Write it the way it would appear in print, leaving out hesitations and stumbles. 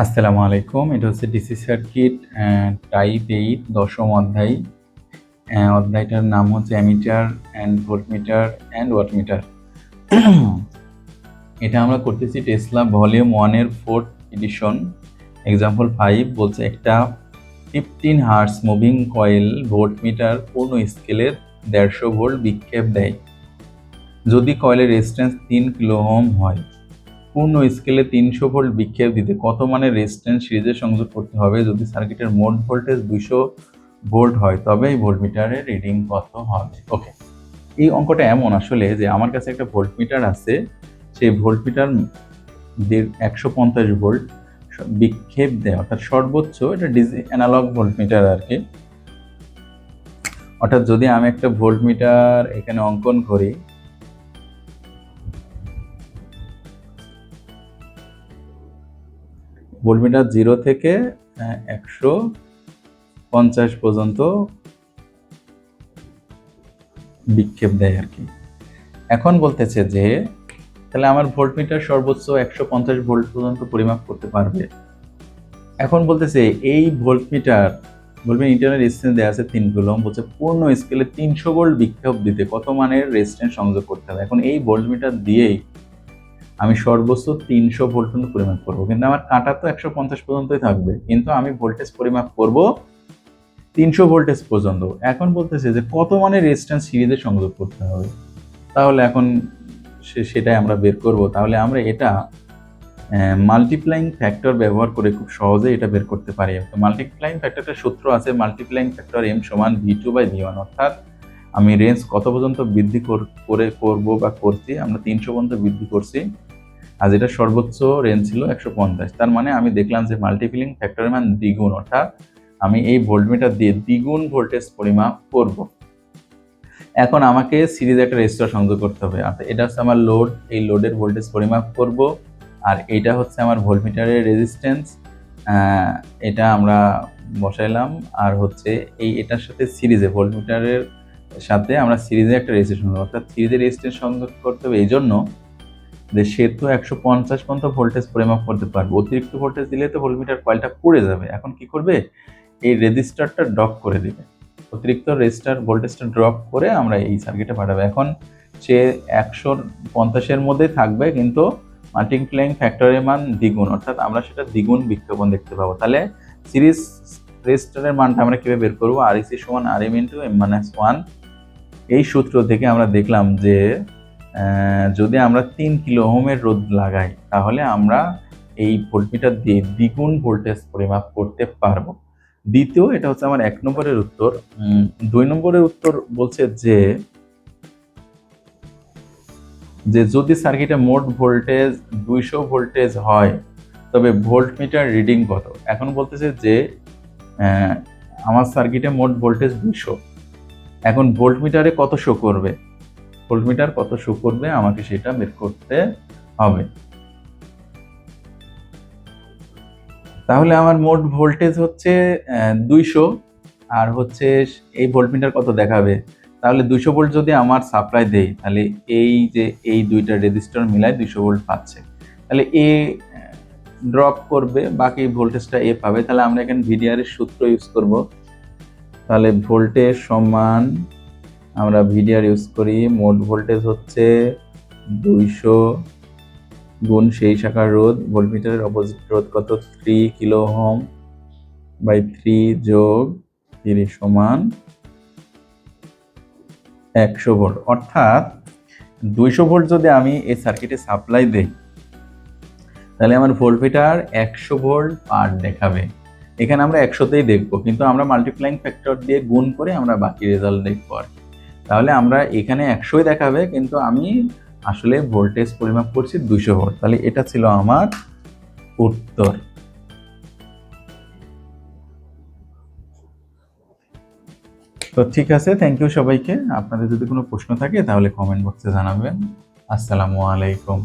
আসসালামু আলাইকুম। এটা হচ্ছে ডিসি সার্কিট টাইপ 8 দশম অধ্যায়। অধ্যায়টার নাম হচ্ছে ammeter and voltmeter and wattmeter. এটা আমরা করতেছি টেসলা ভলিউম 1 এর 4th এডিশন। এক্সাম্পল 5 বলছে একটা 15 হার্টজ মুভিং কয়েল ভোল্টমিটার পূর্ণ স্কেলের 150 ভোল্ট বিক্ষেপ দেয়। যদি কয়েলের রেজিস্ট্যান্স 3 কিলো ওহম হয়, পূর্ণ স্কেলে 300 ভোল্ট বিক্ষেপ দিতে কত মানের রেজিস্ট্যান্স সিরিজে সংযোগ করতে হবে? যদি সার্কিটের মোট ভোল্টেজ 200 ভোল্ট হয় তবে এই ভোল্টমিটারের রিডিং কত হবে? ওকে, এই অঙ্কটা এমন আসলে যে আমার কাছে একটা ভোল্টমিটার আছে, সেই ভোল্টমিটার 150 ভোল্ট বিক্ষেপ দেয়, অর্থাৎ সর্বোচ্চ, এটা ডিজি অ্যানালগ ভোল্টমিটার আর কি। অর্থাৎ যদি আমি একটা ভোল্টমিটার এখানে অঙ্কন করি, ভোল্টমিটার 0 থেকে 150 পর্যন্ত বিক্ষেপ দেয় আর কি। এখন বলতেছে যে তাহলে আমার ভোল্টমিটার সর্বোচ্চ 150 ভোল্ট পর্যন্ত পরিমাপ করতে পারবে। এখন বলতেছে এই ভোল্টমিটার ইন্টারনাল রেজিস্ট্যান্স দেওয়া আছে 3 কিলো ওহম, বলছে পূর্ণ স্কেলে 300 ভোল্ট বিক্ষেপ দিতে কত মানের রেজিস্ট্যান্স সংযোগ করতে হবে। এখন এই ভোল্টমিটার দিয়েই আমি সর্বোচ্চ 300 ভোল্ট পর্যন্ত পরিমাপ করবো, কিন্তু আমার কাঁটা তো 150 পর্যন্তই থাকবে, কিন্তু আমি ভোল্টেজ পরিমাপ করব 300 ভোল্টেজ পর্যন্ত। এখন বলতেছে যে কত মানের রেজিস্ট্যান্স সিরিজে সংযোগ করতে হবে। তাহলে এখন সেটাই আমরা বের করব। তাহলে আমরা এটা মাল্টিপ্লাইং ফ্যাক্টর ব্যবহার করে খুব সহজে এটা বের করতে পারি। তো মাল্টিপ্লাইং ফ্যাক্টরটার সূত্র আছে মাল্টিপ্লাইং ফ্যাক্টর m সমান v2/v1, অর্থাৎ আমি রেঞ্জ কত পর্যন্ত বৃদ্ধি করব বা করছি, আমরা 300 পর্যন্ত বৃদ্ধি করছি, আর যেটা সর্বোচ্চ রেঞ্জ ছিল 150। তার মানে আমি দেখলাম যে মাল্টিপ্লাইং ফ্যাক্টরের মান দ্বিগুণ, অর্থাৎ আমি এই ভোল্টমিটার দিয়ে দ্বিগুণ ভোল্টেজ পরিমাপ করব। এখন আমাকে সিরিজে একটা রেজিস্টার সংযোগ করতে হবে, অর্থাৎ এটা হচ্ছে আমার লোড, এই লোডের ভোল্টেজ পরিমাপ করব, আর এটা হচ্ছে আমার ভোল্টমিটারের রেজিস্ট্যান্স, এটা আমরা বসাইলাম। আর হচ্ছে এটার সাথে সিরিজে ভোল্টমিটারের সাথে আমরা সিরিজে একটা রেজিস্ট্যান্স সংযোগ, অর্থাৎ সিরিজে রেজিস্ট্যান্স সংযোগ করতে হবে এই জন্য যে সে তো 150 পর্যন্ত ভোল্টেজ পরিমাপ করতে পারবে। অতিরিক্ত ভোল্টেজ দিলে তো ভোল্টমিটার কয়েলটা পুড়ে যাবে। এখন কি করবে, এই রেজিস্টারটা ড্রপ করে দিবে, অতিরিক্ত রেজিস্টার ভোল্টেজটা ড্রপ করে আমরা এই সার্কিটে পাঠাবো। এখন সে 150-এর মধ্যেই থাকবে, কিন্তু মাল্টিপ্লাইং ফ্যাক্টরের মান দ্বিগুণ, অর্থাৎ আমরা সেটা দ্বিগুণ বিক্ষেপণ দেখতে পাবো। তাহলে সিরিজ রেজিস্টারের মানটা আমরা কিভাবে বের করবো? REC সমান RM ইন্টু M-1। এই সূত্র থেকে আমরা দেখলাম যে যদি আমরা 3 কিলো ওহমের রোধ লাগাই তাহলে আমরা এই ভোল্টমিটার দিয়ে দ্বিগুণ ভোল্টেজ পরিমাপ করতে পারবো। দ্বিতীয়, এটা হচ্ছে আমার 1 নম্বরের উত্তর। 2 নম্বরের উত্তর বলছে যে যদি সার্কিটে মোট ভোল্টেজ 200 ভোল্টেজ হয় তবে ভোল্টমিটার রিডিং কত? এখন বলতেছে যে আমার সার্কিটে মোট ভোল্টেজ 200, এখন ভোল্টমিটারে কত শো করবে, ভোল্টমিটার কত শো করবে আমাকে সেটা বের করতে হবে। তাহলে আমার মোট ভোল্টেজ হচ্ছে 200, আর হচ্ছে এই ভোল্টমিটার কত দেখাবে। তাহলে 200 ভোল্ট যদি আমার সাপ্লাই দেই, তাহলে এই যে এই দুইটা রেজিস্টার মিলায় 200 ভোল্ট পাচ্ছে, তাহলে এ ড্রপ করবে, বাকি ভোল্টেজটা এ পাবে। তাহলে আমরা এখানে ভিডিআর এর সূত্র ইউজ করব। তাহলে ভোল্টেজ সমান, আমরা ভিডিআর ইউজ করি, মোট ভোল্টেজ হচ্ছে 200 গুণ সেই শাখার রোধ, ভোল্টমিটারের অপোজিট রোধ কত, 3 কিলো ওহম বাই 3 যোগ 30 সমান 100 ভোল্ট। অর্থাৎ 200 ভোল্ট যদি আমি এই সার্কিটে সাপ্লাই দেই তাহলে আমার ভোল্টমিটার 100 ভোল্ট পার দেখাবে। এখানে আমরা 100তেই দেখবো, কিন্তু আমরা মাল্টিপ্লাইং ফ্যাক্টর দিয়ে গুণ করে আমরা বাকি রেজাল্ট দেখবো আর কি। তাহলে আমরা এখানে 100ই দেখাবে, কিন্তু আমি আসলে ভোল্টেজ পরিমাপ করছি 200 ভোল্ট। তাহলে এটা ছিল আমার উত্তর। তো ঠিক আছে, থ্যাংক ইউ সবাইকে। আপনাদের যদি কোনো প্রশ্ন থাকে তাহলে কমেন্ট বক্সে জানাবেন। আসসালামু আলাইকুম।